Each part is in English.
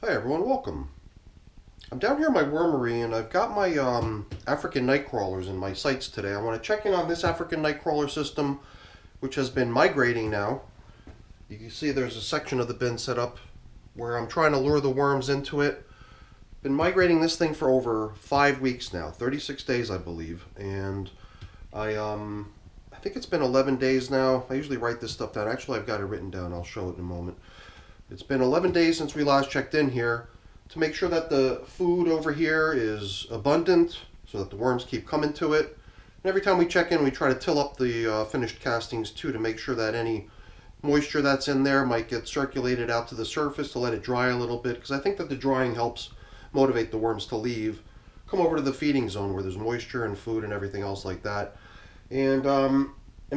Hi everyone, welcome. I'm down here in my wormery and I've got my African nightcrawlers in my sights today. I want to check in on this African nightcrawler system, which has been migrating now. You can see there's a section of the bin set up where I'm trying to lure the worms into it. Been migrating this thing for over 5 weeks now, 36 days I believe, and I think it's been 11 days now. I usually write this stuff down. Actually, I've got it written down. I'll show it in a moment. It's been 11 days since we last checked in here to make sure that the food over here is abundant so that the worms keep coming to it. And every time we check in, we try to till up the finished castings too to make sure that any moisture that's in there might get circulated out to the surface to let it dry a little bit, because I think that the drying helps motivate the worms to leave, come over to the feeding zone where there's moisture and food and everything else like that. And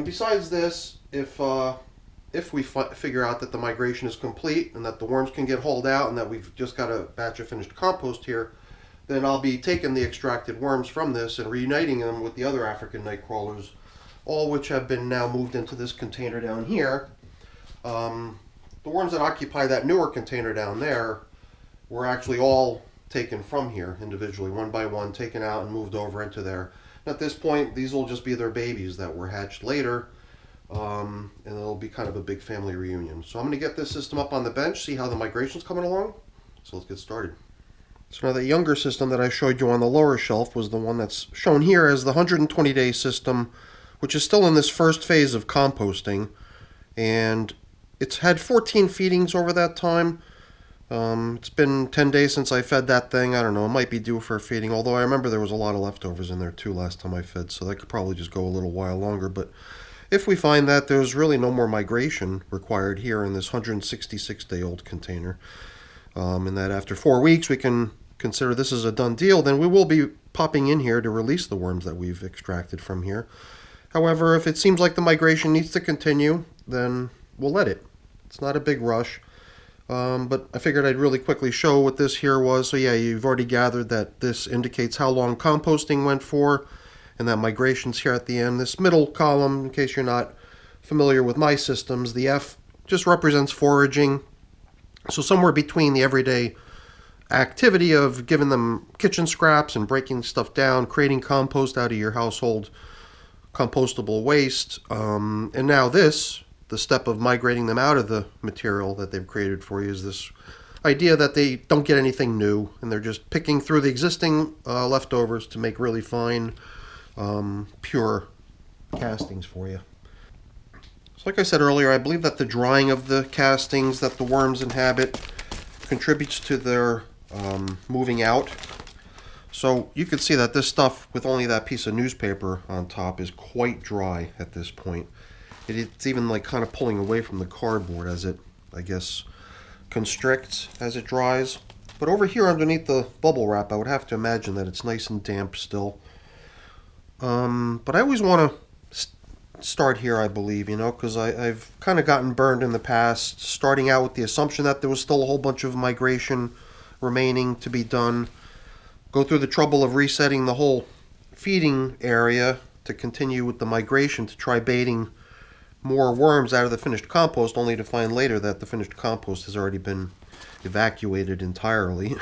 besides this, if we figure out that the migration is complete and that the worms can get hauled out and that we've just got a batch of finished compost here, then I'll be taking the extracted worms from this and reuniting them with the other African nightcrawlers, all which have been now moved into this container down here. The worms that occupy that newer container down there were actually all taken from here individually, one by one, taken out and moved over into there. At this point, these will just be their babies that were hatched later, and it'll be kind of a big family reunion. So I'm going to get this system up on the bench, see how the migration's coming along. So let's get started. So now the younger system that I showed you on the lower shelf was the one that's shown here as the 120-day system, which is still in this first phase of composting. And it's had 14 feedings over that time. It's been 10 days since I fed that thing. I don't know, it might be due for a feeding, although I remember there was a lot of leftovers in there too last time I fed, so that could probably just go a little while longer. But if we find that there's really no more migration required here in this 166-day-old container, and that after 4 weeks we can consider this as a done deal, then we will be popping in here to release the worms that we've extracted from here. However, if it seems like the migration needs to continue, then we'll let it. It's not a big rush. But I figured I'd really quickly show what this here was. So yeah, you've already gathered that this indicates how long composting went for, and that migration's here at the end. This middle column, in case you're not familiar with my systems, the F just represents foraging. So somewhere between the everyday activity of giving them kitchen scraps and breaking stuff down, creating compost out of your household compostable waste, and now this, the step of migrating them out of the material that they've created for you, is this idea that they don't get anything new and they're just picking through the existing leftovers to make really fine, pure castings for you. So like I said earlier, I believe that the drying of the castings that the worms inhabit contributes to their moving out. So you can see that this stuff with only that piece of newspaper on top is quite dry at this point. It's even like kind of pulling away from the cardboard as it, I guess, constricts as it dries. But over here underneath the bubble wrap, I would have to imagine that it's nice and damp still. But I always want to start here, I believe, because I've kind of gotten burned in the past, starting out with the assumption that there was still a whole bunch of migration remaining to be done. Go through the trouble of resetting the whole feeding area to continue with the migration to try baiting more worms out of the finished compost, only to find later that the finished compost has already been evacuated entirely.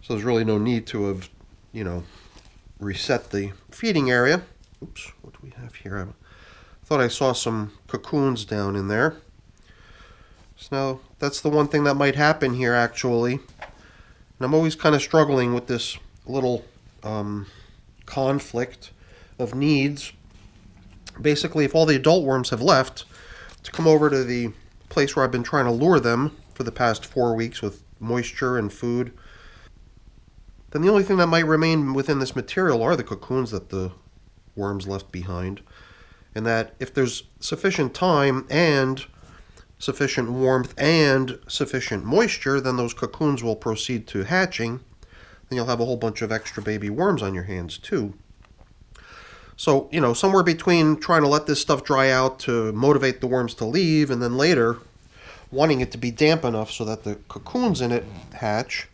So there's really no need to have, reset the feeding area. Oops, what do we have here? I thought I saw some cocoons down in there. So now that's the one thing that might happen here, actually. And I'm always kind of struggling with this little conflict of needs. Basically, if all the adult worms have left to come over to the place where I've been trying to lure them for the past 4 weeks with moisture and food, then the only thing that might remain within this material are the cocoons that the worms left behind. And that if there's sufficient time and sufficient warmth and sufficient moisture, then those cocoons will proceed to hatching. Then you'll have a whole bunch of extra baby worms on your hands too. So, somewhere between trying to let this stuff dry out to motivate the worms to leave, and then later wanting it to be damp enough so that the cocoons in it hatch,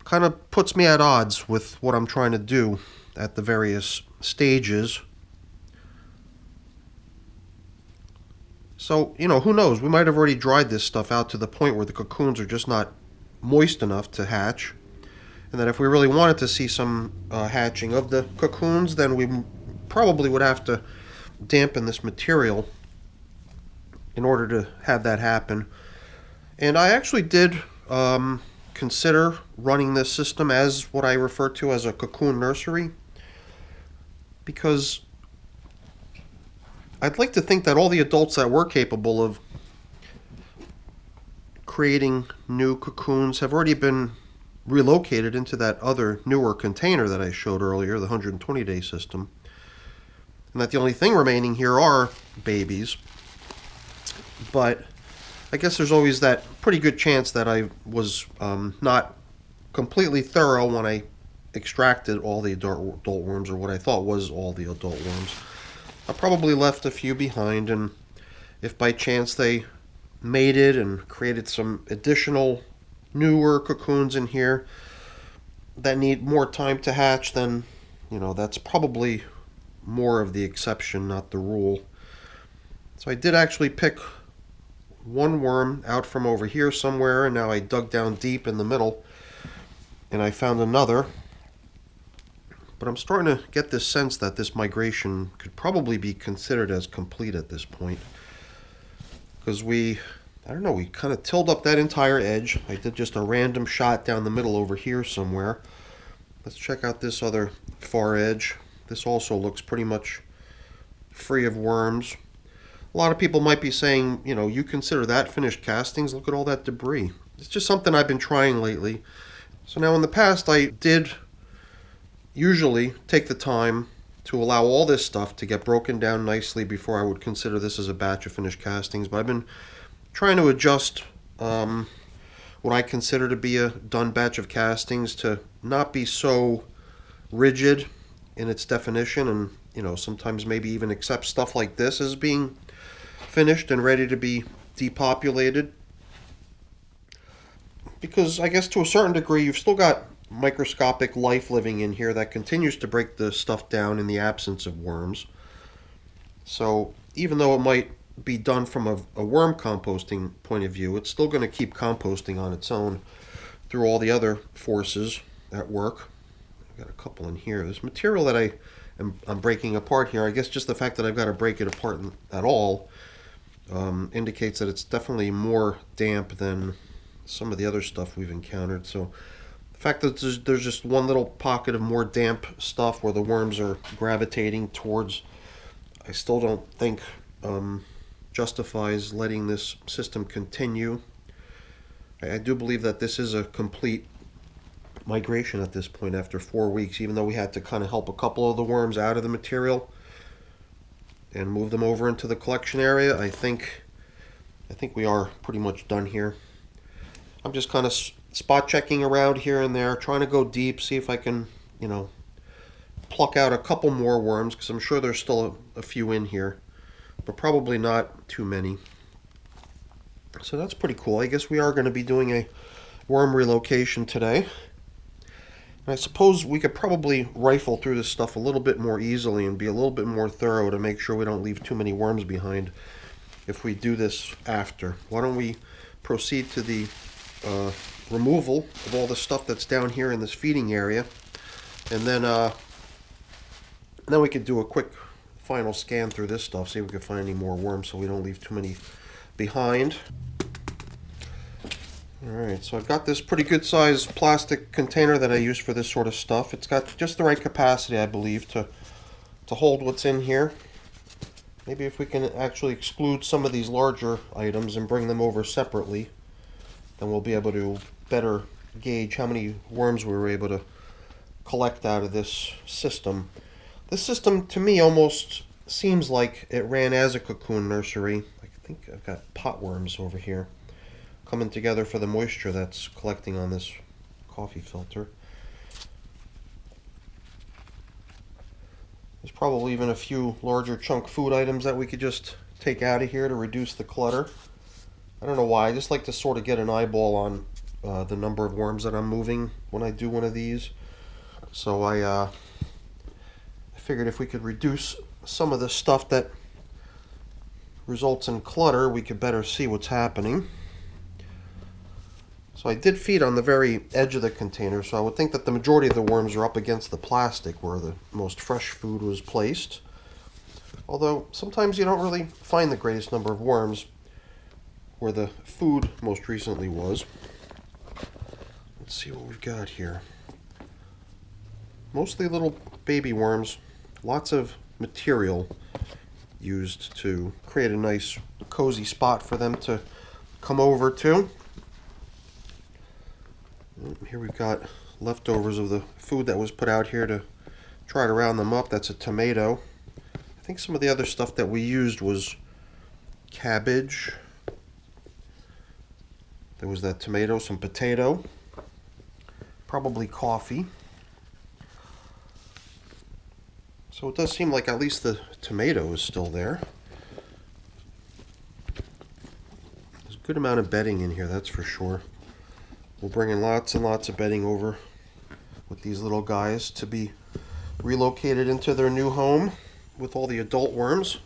kind of puts me at odds with what I'm trying to do at the various stages. So, who knows? We might have already dried this stuff out to the point where the cocoons are just not moist enough to hatch. And that if we really wanted to see some hatching of the cocoons, then we probably would have to dampen this material in order to have that happen. And I actually did consider running this system as what I refer to as a cocoon nursery, because I'd like to think that all the adults that were capable of creating new cocoons have already been relocated into that other newer container that I showed earlier, the 120-day system, and that the only thing remaining here are babies. But I guess there's always that pretty good chance that I was not completely thorough when I extracted all the adult worms, or what I thought was all the adult worms. I probably left a few behind, and if by chance they mated and created some additional newer cocoons in here that need more time to hatch, then that's probably more of the exception, not the rule. So I did actually pick one worm out from over here somewhere, and now I dug down deep in the middle and I found another. But I'm starting to get this sense that this migration could probably be considered as complete at this point, because we kind of tilled up that entire edge. I did just a random shot down the middle over here somewhere. Let's check out this other far edge. This also looks pretty much free of worms. A lot of people might be saying, you consider that finished castings? Look at all that debris. It's just something I've been trying lately. So now in the past, I did usually take the time to allow all this stuff to get broken down nicely before I would consider this as a batch of finished castings. But I've been trying to adjust what I consider to be a done batch of castings to not be so rigid in its definition, and sometimes maybe even accept stuff like this as being finished and ready to be depopulated. Because I guess to a certain degree you've still got microscopic life living in here that continues to break the stuff down in the absence of worms. So even though it might be done from a worm composting point of view, it's still going to keep composting on its own through all the other forces at work. I've got a couple in here. This material that I'm breaking apart here, I guess just the fact that I've got to break it apart at all indicates that it's definitely more damp than some of the other stuff we've encountered. So the fact that there's just one little pocket of more damp stuff where the worms are gravitating towards, I still don't think justifies letting this system continue. I do believe that this is a complete migration at this point after 4 weeks, even though we had to kind of help a couple of the worms out of the material and move them over into the collection area. I think we are pretty much done here. I'm just kind of spot checking around here and there, trying to go deep, see if I can, pluck out a couple more worms, because I'm sure there's still a few in here, but probably not too many. So that's pretty cool. I guess we are going to be doing a worm relocation today. And I suppose we could probably rifle through this stuff a little bit more easily and be a little bit more thorough to make sure we don't leave too many worms behind if we do this after. Why don't we proceed to the removal of all the stuff that's down here in this feeding area, and then we could do a quick final scan through this stuff, see if we can find any more worms so we don't leave too many behind. Alright, so I've got this pretty good sized plastic container that I use for this sort of stuff. It's got just the right capacity, I believe, to hold what's in here. Maybe if we can actually exclude some of these larger items and bring them over separately, then we'll be able to better gauge how many worms we were able to collect out of this system. This system, to me, almost seems like it ran as a cocoon nursery. I think I've got pot worms over here coming together for the moisture that's collecting on this coffee filter. There's probably even a few larger chunk food items that we could just take out of here to reduce the clutter. I don't know why, I just like to sort of get an eyeball on the number of worms that I'm moving when I do one of these. So I figured if we could reduce some of the stuff that results in clutter, we could better see what's happening. So I did feed on the very edge of the container, so I would think that the majority of the worms are up against the plastic where the most fresh food was placed. Although sometimes you don't really find the greatest number of worms where the food most recently was. Let's see what we've got here. Mostly little baby worms, lots of material used to create a nice cozy spot for them to come over to. Here we've got leftovers of the food that was put out here to try to round them up. That's a tomato. I think some of the other stuff that we used was cabbage. There was that tomato, some potato, probably coffee. So it does seem like at least the tomato is still there. There's a good amount of bedding in here, that's for sure. We'll bring in lots and lots of bedding over with these little guys to be relocated into their new home with all the adult worms.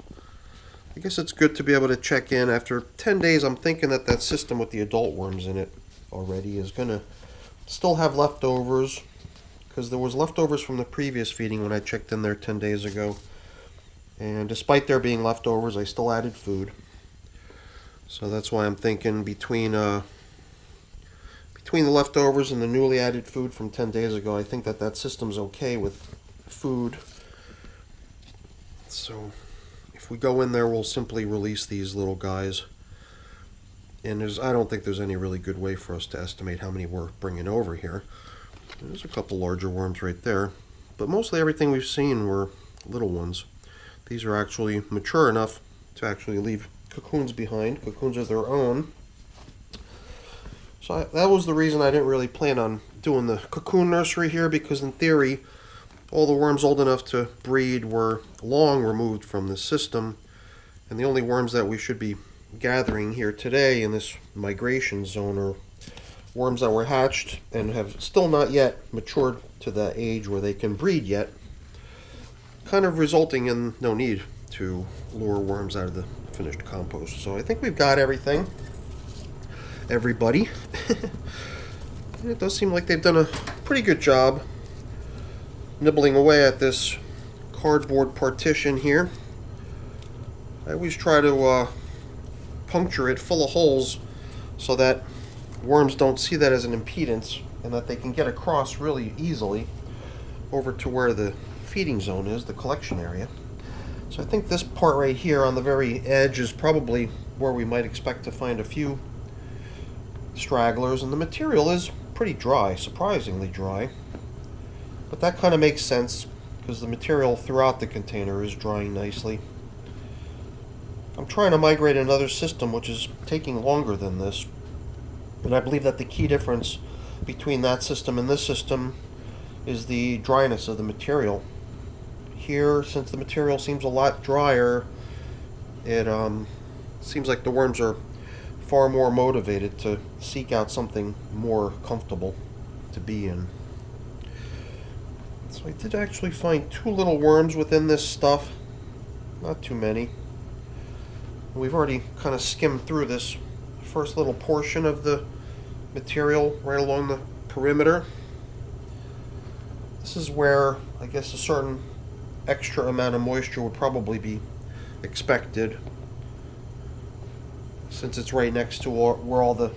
I guess it's good to be able to check in. After 10 days, I'm thinking that that system with the adult worms in it already is going to still have leftovers, because there was leftovers from the previous feeding when I checked in there 10 days ago. And despite there being leftovers, I still added food. So that's why I'm thinking between the leftovers and the newly added food from 10 days ago, I think that that system's okay with food. So if we go in there, we'll simply release these little guys. And I don't think there's any really good way for us to estimate how many we're bringing over here. There's a couple larger worms right there, but mostly everything we've seen were little ones. These are actually mature enough to actually leave cocoons behind. Cocoons of their own. So that was the reason I didn't really plan on doing the cocoon nursery here, because in theory, all the worms old enough to breed were long removed from the system, and the only worms that we should be gathering here today in this migration zone are worms that were hatched and have still not yet matured to the age where they can breed yet, kind of resulting in no need to lure worms out of the finished compost. So I think we've got everything. Everybody. It does seem like they've done a pretty good job nibbling away at this cardboard partition here. I always try to puncture it full of holes so that worms don't see that as an impedance and that they can get across really easily over to where the feeding zone is, the collection area. So I think this part right here on the very edge is probably where we might expect to find a few stragglers, and the material is pretty dry, surprisingly dry, but that kind of makes sense because the material throughout the container is drying nicely. I'm trying to migrate another system which is taking longer than this, and I believe that the key difference between that system and this system is the dryness of the material. Here, since the material seems a lot drier, it seems like the worms are far more motivated to seek out something more comfortable to be in. So I did actually find 2 little worms within this stuff, not too many. We've already kind of skimmed through this first little portion of the material right along the perimeter. This is where I guess a certain extra amount of moisture would probably be expected, since it's right next to where all the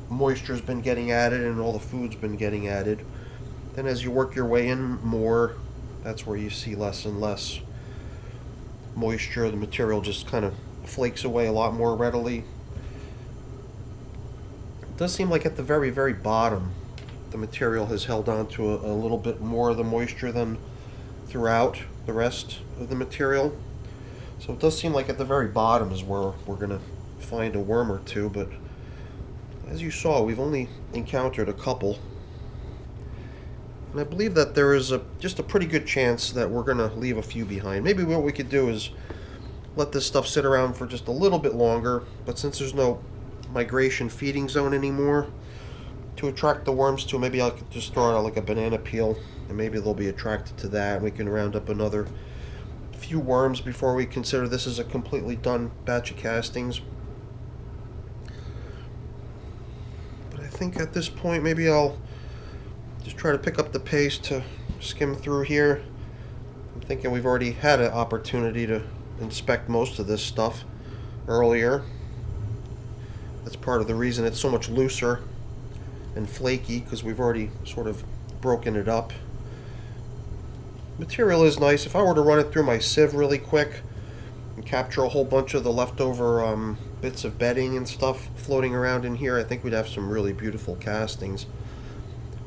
moisture's been getting added and all the food's been getting added. Then as you work your way in more, that's where you see less and less moisture. The material just kind of flakes away a lot more readily. It does seem like at the very, very bottom, the material has held on to a little bit more of the moisture than throughout the rest of the material. So it does seem like at the very bottom is where we're going to find a worm or two, but as you saw, we've only encountered a couple. And I believe that there is just a pretty good chance that we're going to leave a few behind. Maybe what we could do is let this stuff sit around for just a little bit longer, but since there's no migration feeding zone anymore to attract the worms to, maybe I could just throw out like a banana peel, and maybe they'll be attracted to that, and we can round up another few worms before we consider this as a completely done batch of castings. think at this point maybe I'll just try to pick up the pace to skim through here. I'm thinking we've already had an opportunity to inspect most of this stuff earlier. That's part of the reason it's so much looser and flaky, because we've already sort of broken it up. Material is nice. If I were to run it through my sieve really quick and capture a whole bunch of the leftover bits of bedding and stuff floating around in here, I think we'd have some really beautiful castings.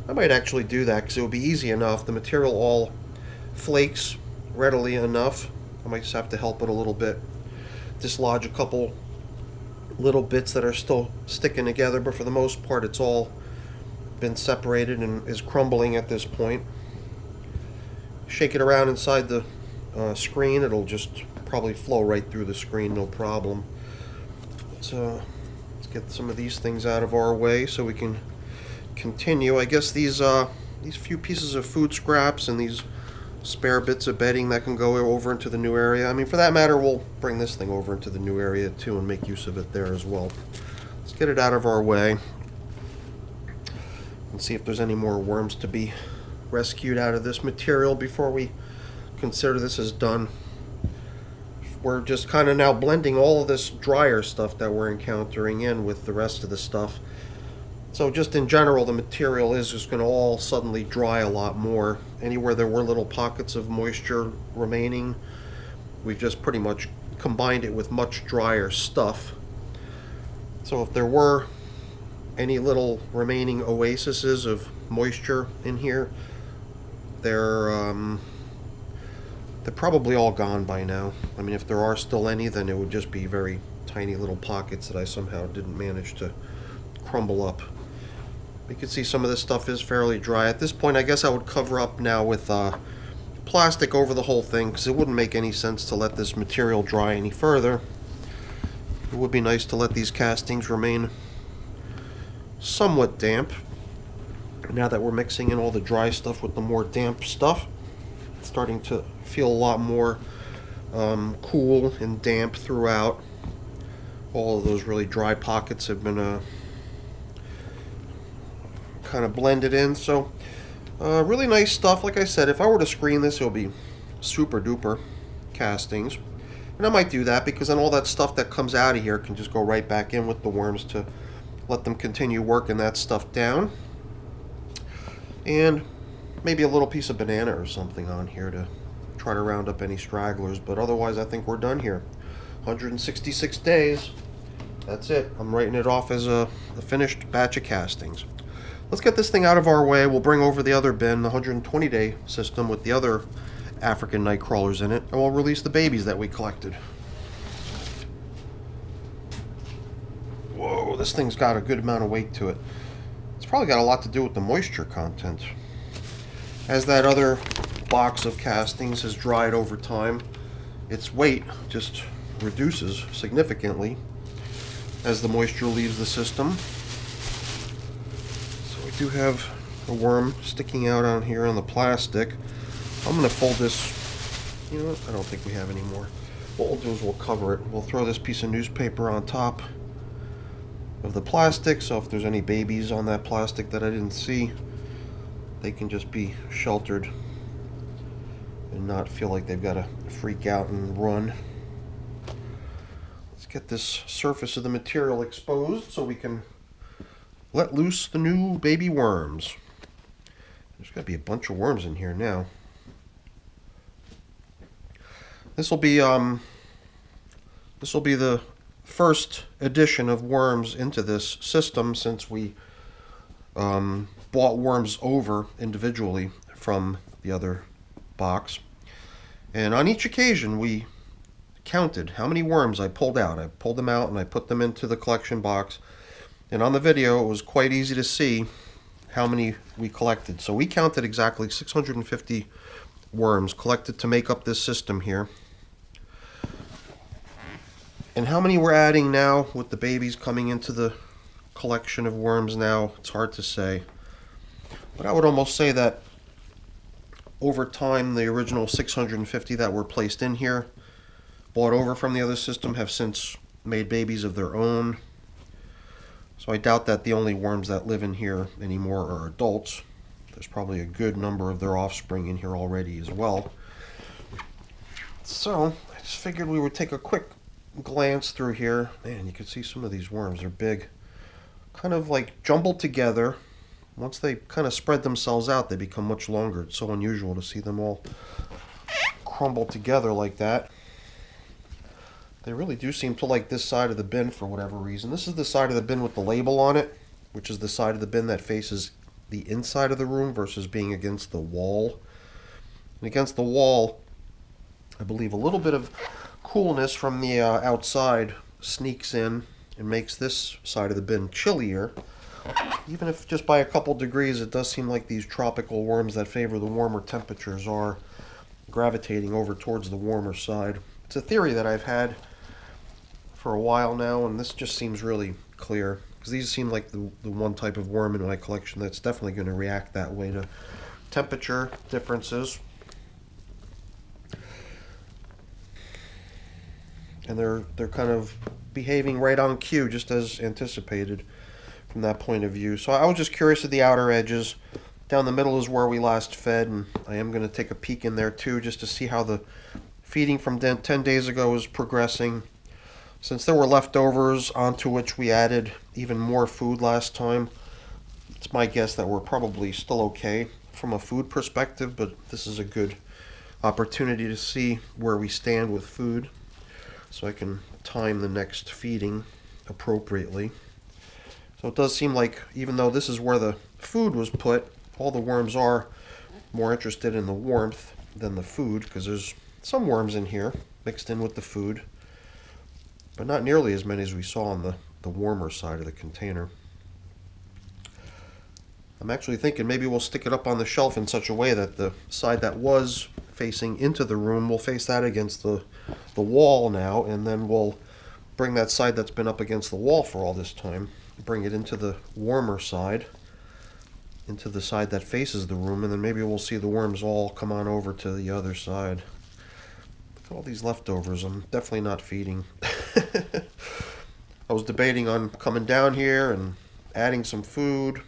I might actually do that because it would be easy enough. The material all flakes readily enough. I might just have to help it a little bit, dislodge a couple little bits that are still sticking together, but for the most part it's all been separated and is crumbling at this point. Shake it around inside the screen, it'll just probably flow right through the screen, no problem. Let's get some of these things out of our way so we can continue. I guess these few pieces of food scraps and these spare bits of bedding that can go over into the new area. I mean, for that matter, we'll bring this thing over into the new area too and make use of it there as well. Let's get it out of our way and see if there's any more worms to be rescued out of this material before we consider this as done. We're just kind of now blending all of this drier stuff that we're encountering in with the rest of the stuff. So just in general, the material is just going to all suddenly dry a lot more. Anywhere there were little pockets of moisture remaining, we've just pretty much combined it with much drier stuff. So if there were any little remaining oases of moisture in here, they're probably all gone by now. I mean, if there are still any, then it would just be very tiny little pockets that I somehow didn't manage to crumble up. You can see some of this stuff is fairly dry. At this point, I guess I would cover up now with plastic over the whole thing, because it wouldn't make any sense to let this material dry any further. It would be nice to let these castings remain somewhat damp. Now that we're mixing in all the dry stuff with the more damp stuff, it's starting to feel a lot more cool and damp throughout. All of those really dry pockets have been kind of blended in. So really nice stuff. Like I said, if I were to screen this, it would be super duper castings, and I might do that because then all that stuff that comes out of here can just go right back in with the worms to let them continue working that stuff down. And maybe a little piece of banana or something on here to try to round up any stragglers, but otherwise I think we're done here. 166 days, that's it. I'm writing it off as a finished batch of castings. Let's get this thing out of our way. We'll bring over the other bin, the 120-day system with the other African night crawlers in it, and we'll release the babies that we collected. Whoa, this thing's got a good amount of weight to it. It's probably got a lot to do with the moisture content. As that other box of castings has dried over time, its weight just reduces significantly as the moisture leaves the system. Do have a worm sticking out on here on the plastic. I'm going to fold this. You know what? I don't think we have any more. What we'll do is we'll cover it. We'll throw this piece of newspaper on top of the plastic, so if there's any babies on that plastic that I didn't see, they can just be sheltered and not feel like they've got to freak out and run. Let's get this surface of the material exposed so we can let loose the new baby worms. There's got to be a bunch of worms in here now. This will be the first addition of worms into this system since we bought worms over individually from the other box. And on each occasion we counted how many worms I pulled out. I pulled them out and I put them into the collection box. And on the video, it was quite easy to see how many we collected. So we counted exactly 650 worms collected to make up this system here. And how many we're adding now with the babies coming into the collection of worms now, it's hard to say. But I would almost say that over time, the original 650 that were placed in here, bought over from the other system, have since made babies of their own. So I doubt that the only worms that live in here anymore are adults. There's probably a good number of their offspring in here already as well. So I just figured we would take a quick glance through here. Man, you can see some of these worms are big. Kind of like jumbled together. Once they kind of spread themselves out, they become much longer. It's so unusual to see them all crumble together like that. They really do seem to like this side of the bin for whatever reason. This is the side of the bin with the label on it, which is the side of the bin that faces the inside of the room versus being against the wall. And against the wall, I believe a little bit of coolness from the outside sneaks in and makes this side of the bin chillier. Even if just by a couple degrees, it does seem like these tropical worms that favor the warmer temperatures are gravitating over towards the warmer side. It's a theory that I've had for a while now, and this just seems really clear, because these seem like the one type of worm in my collection that's definitely going to react that way to temperature differences. And they're kind of behaving right on cue, just as anticipated from that point of view. So I was just curious at the outer edges. Down the middle is where we last fed, and I am going to take a peek in there too, just to see how the feeding from 10 days ago is progressing. Since there were leftovers onto which we added even more food last time, it's my guess that we're probably still okay from a food perspective, but this is a good opportunity to see where we stand with food, so I can time the next feeding appropriately. So it does seem like, even though this is where the food was put, all the worms are more interested in the warmth than the food, because there's some worms in here mixed in with the food, but not nearly as many as we saw on the warmer side of the container. I'm actually thinking maybe we'll stick it up on the shelf in such a way that the side that was facing into the room will face that against the wall now, and then we'll bring that side that's been up against the wall for all this time, bring it into the warmer side, into the side that faces the room, and then maybe we'll see the worms all come on over to the other side. Look at all these leftovers. I'm definitely not feeding. I was debating on coming down here and adding some food,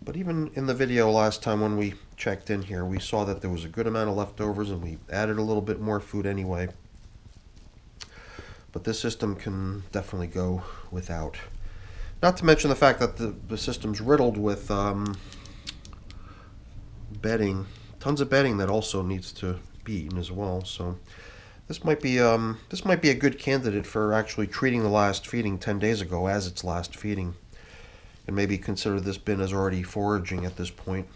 but even in the video last time when we checked in here, we saw that there was a good amount of leftovers, and we added a little bit more food anyway. But this system can definitely go without. Not to mention the fact that the system's riddled with bedding, tons of bedding that also needs to be eaten as well. So this might be a good candidate for actually treating the last feeding 10 days ago as its last feeding, and maybe consider this bin as already foraging at this point.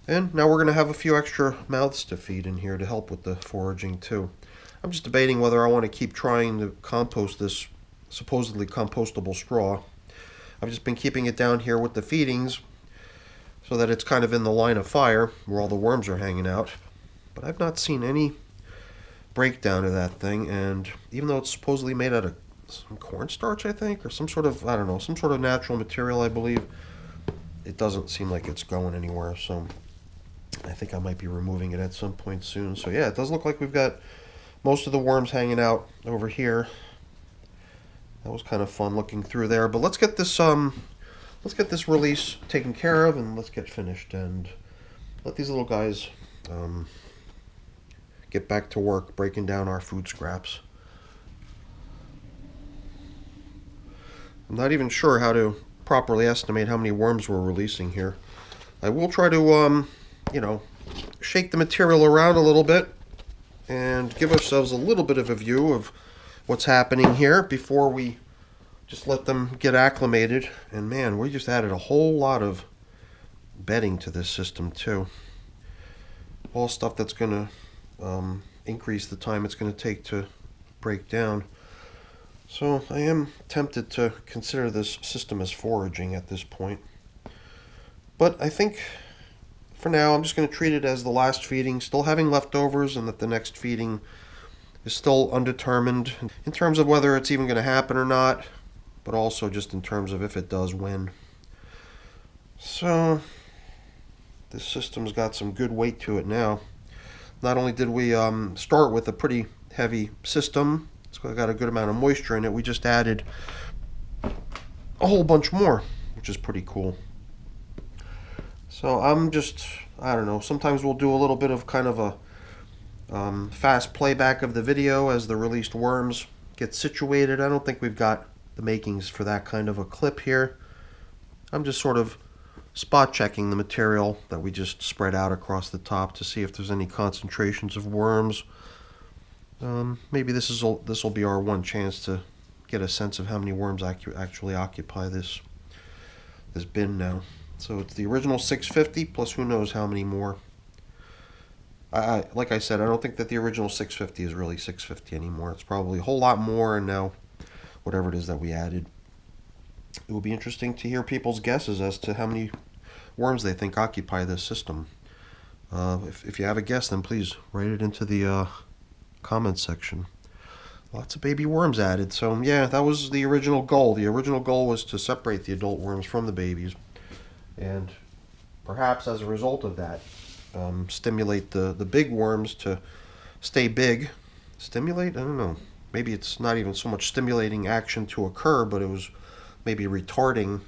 And now we're going to have a few extra mouths to feed in here to help with the foraging too. I'm just debating whether I want to keep trying to compost this supposedly compostable straw. I've just been keeping it down here with the feedings so that it's kind of in the line of fire where all the worms are hanging out. But I've not seen any breakdown of that thing, and even though it's supposedly made out of some cornstarch, I think, or some sort of, I don't know, some sort of natural material, I believe, it doesn't seem like it's going anywhere. So I think I might be removing it at some point soon. So yeah, it does look like we've got most of the worms hanging out over here. That was kind of fun looking through there. But let's get this release taken care of, and let's get finished and let these little guys get back to work breaking down our food scraps. I'm not even sure how to properly estimate how many worms we're releasing here. I will try to shake the material around a little bit and give ourselves a little bit of a view of what's happening here before we just let them get acclimated. And man, we just added a whole lot of bedding to this system too. All stuff that's going to increase the time it's going to take to break down. So I am tempted to consider this system as foraging at this point. But I think for now I'm just going to treat it as the last feeding, still having leftovers, and that the next feeding is still undetermined in terms of whether it's even going to happen or not, but also just in terms of if it does, when. So this system's got some good weight to it now. Not only did we start with a pretty heavy system, it's got a good amount of moisture in it, we just added a whole bunch more, which is pretty cool. So I don't know, sometimes we'll do a little bit of kind of a fast playback of the video as the released worms get situated. I don't think we've got the makings for that kind of a clip here. I'm just sort of spot checking the material that we just spread out across the top to see if there's any concentrations of worms. Maybe this will be our one chance to get a sense of how many worms actually occupy this bin now. So it's the original 650 plus who knows how many more. Like I said, I don't think that the original 650 is really 650 anymore. It's probably a whole lot more, and now whatever it is that we added. It will be interesting to hear people's guesses as to how many worms they think occupy this system. If you have a guess, then please write it into the comments section. Lots of baby worms added. So yeah, that was the original goal. The original goal was to separate the adult worms from the babies, and perhaps as a result of that, stimulate the big worms to stay big. Stimulate? I don't know. Maybe it's not even so much stimulating action to occur, but it was maybe retarding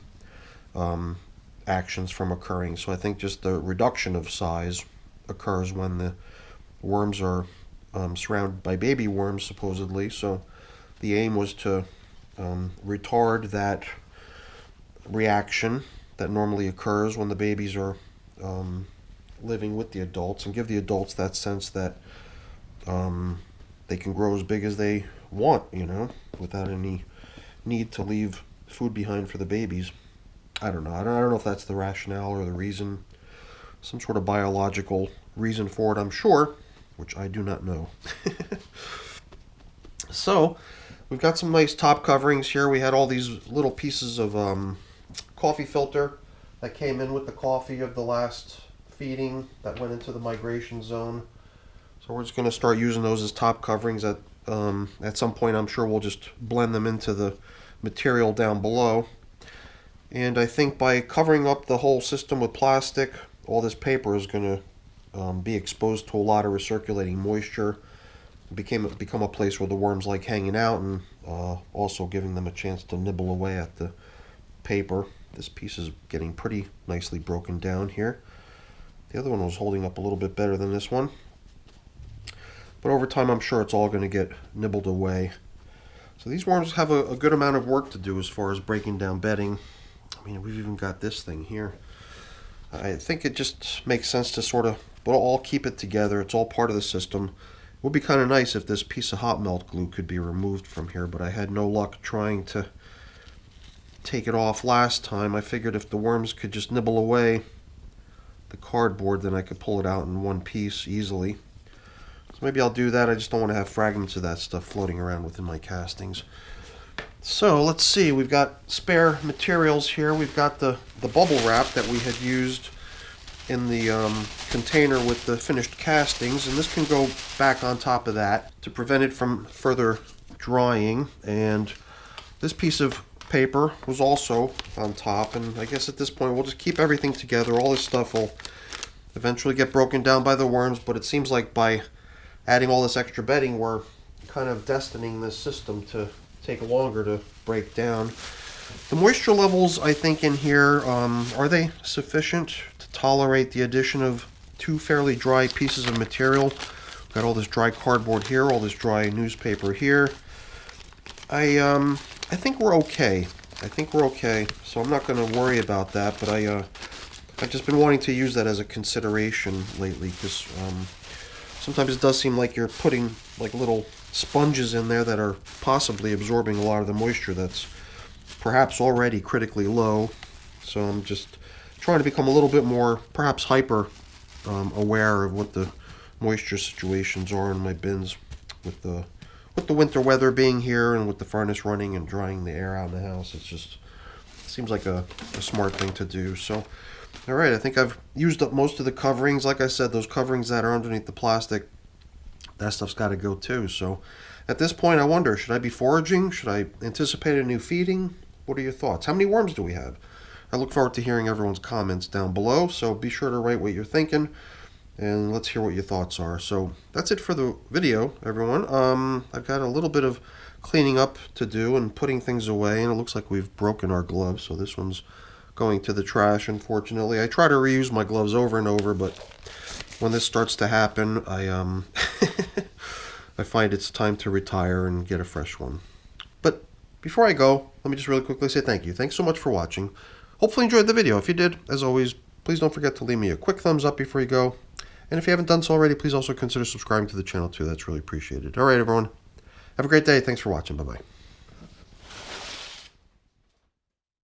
actions from occurring. So I think just the reduction of size occurs when the worms are surrounded by baby worms, supposedly. So the aim was to retard that reaction that normally occurs when the babies are living with the adults, and give the adults that sense that they can grow as big as they want, without any need to leave food behind for the babies. I don't know. I don't know if that's the rationale or the reason. Some sort of biological reason for it, I'm sure, which I do not know. So, we've got some nice top coverings here. We had all these little pieces of coffee filter that came in with the coffee of the last feeding that went into the migration zone. So we're just going to start using those as top coverings. At some point, I'm sure we'll just blend them into the material down below. And I think by covering up the whole system with plastic, all this paper is going to be exposed to a lot of recirculating moisture. Become a place where the worms like hanging out, and also giving them a chance to nibble away at the paper. This piece is getting pretty nicely broken down here. The other one was holding up a little bit better than this one. But over time, I'm sure it's all going to get nibbled away. So these worms have a good amount of work to do as far as breaking down bedding. I mean, we've even got this thing here. I think it just makes sense to sort of all keep it together. It's all part of the system. It would be kind of nice if this piece of hot melt glue could be removed from here, but I had no luck trying to take it off last time. I figured if the worms could just nibble away the cardboard, then I could pull it out in one piece easily. So maybe I'll do that. I just don't want to have fragments of that stuff floating around within my castings. So let's see, we've got spare materials here. We've got the bubble wrap that we had used in the container with the finished castings, and this can go back on top of that to prevent it from further drying. And this piece of paper was also on top, and I guess at this point we'll just keep everything together. All this stuff will eventually get broken down by the worms, but it seems like by adding all this extra bedding, we're kind of destining this system to take longer to break down. The moisture levels, I think, in here, are they sufficient to tolerate the addition of two fairly dry pieces of material? Got all this dry cardboard here, all this dry newspaper here. I think we're okay. I think we're okay, so I'm not going to worry about that, but I've just been wanting to use that as a consideration lately, because sometimes it does seem like you're putting like little sponges in there that are possibly absorbing a lot of the moisture that's perhaps already critically low. So I'm just trying to become a little bit more, perhaps hyper aware of what the moisture situations are in my bins with the winter weather being here and with the furnace running and drying the air out in the house. It seems like a smart thing to do. So, all right, I think I've used up most of the coverings. Like I said, those coverings that are underneath the plastic, that stuff's got to go too. So at this point, I wonder, should I be foraging? Should I anticipate a new feeding? What are your thoughts? How many worms do we have? I look forward to hearing everyone's comments down below, so be sure to write what you're thinking, and let's hear what your thoughts are. So that's it for the video, everyone. I've got a little bit of cleaning up to do and putting things away, and it looks like we've broken our gloves, so this one's going to the trash, unfortunately. I try to reuse my gloves over and over, but when this starts to happen, I I find it's time to retire and get a fresh one. But before I go, let me just really quickly say thank you. Thanks so much for watching. Hopefully you enjoyed the video. If you did, as always, please don't forget to leave me a quick thumbs up before you go. And if you haven't done so already, please also consider subscribing to the channel too. That's really appreciated. All right, everyone. Have a great day. Thanks for watching. Bye-bye.